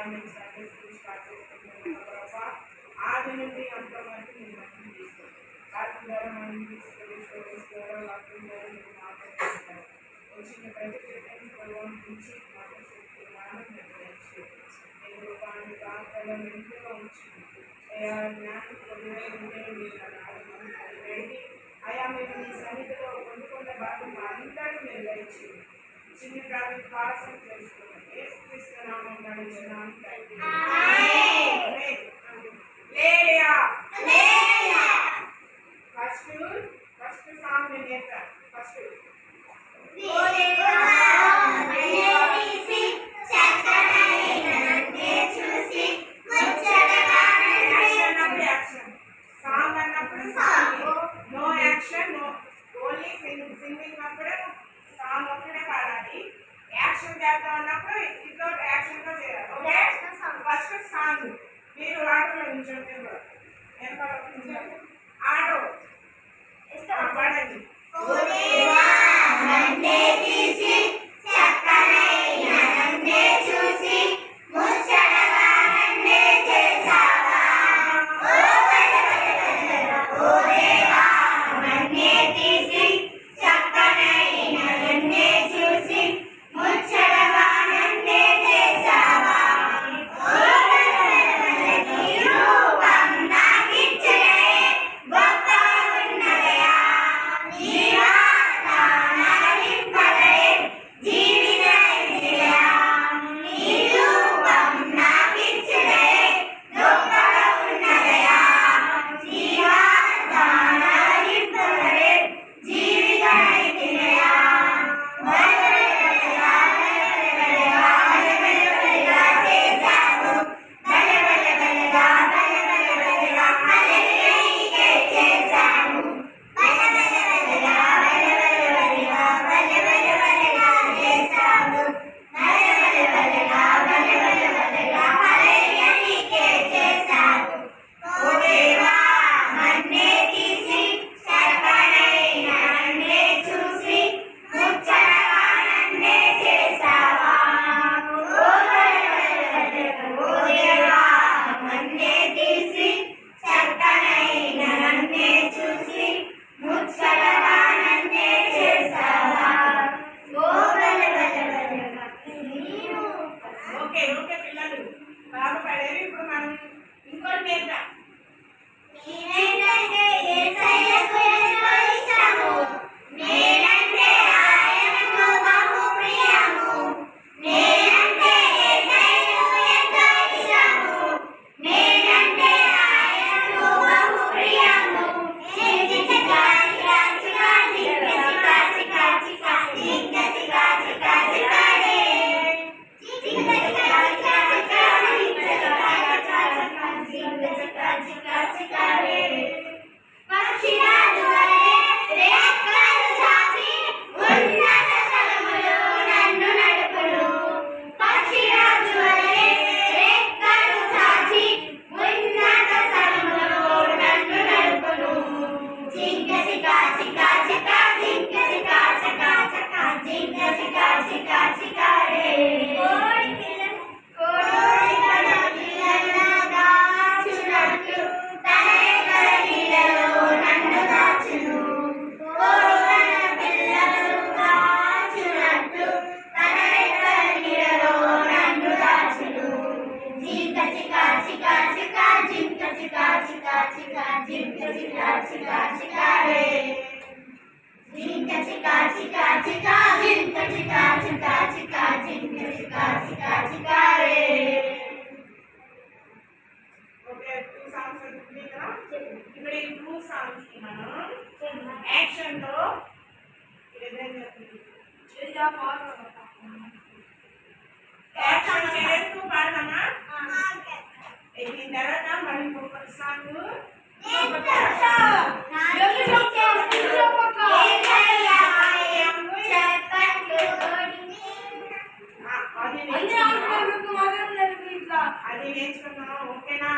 మీరు Sunday school start చేసుకుంటున్నాం ప్రభా ఆది నుండి అంత వరకు మీరు మంచిని తీసుకోండి వాటి ద్వారా మనం తీసుకొని స్టోరీస్ ద్వారా వాటి ద్వారా మీరు మాట్లాడుతుంటారు వచ్చిన ప్రతి బిడ్డని ప్రలోభించి మనసుకి జ్ఞానం నిర్ణయించి మీరు వాటి దాంట్లో మెండుగా ఉంచింది జ్ఞానం పొందే ఉండే మీరు వెళ్ళి అయా మీరు మీ సన్నిధిలో పొందుకున్న భాగం అందరూ మీరు దయచేయండి చిన్న ప్రాంతం పాసం చేసుకున్నాం ఏసుక్రీస్తునామం నడుచున్నాం ఫస్ట్ సాంగ్ నేర్పా ఫస్ట్ సాంగ్ అన్నప్పుడు no action no only singing అప్పుడే సాంగ్ ఒక్కడే పాడాలి యాక్షన్ చేద్దాం అన్నప్పుడు ఇంట్లో యాక్షన్తో చేయాలి ఓకే ఫస్ట్ సాంగ్ మీరు ఆటోలో ఉంచండి ఆటో పాడండి అది నేర్చుకున్నాం ఓకేనా.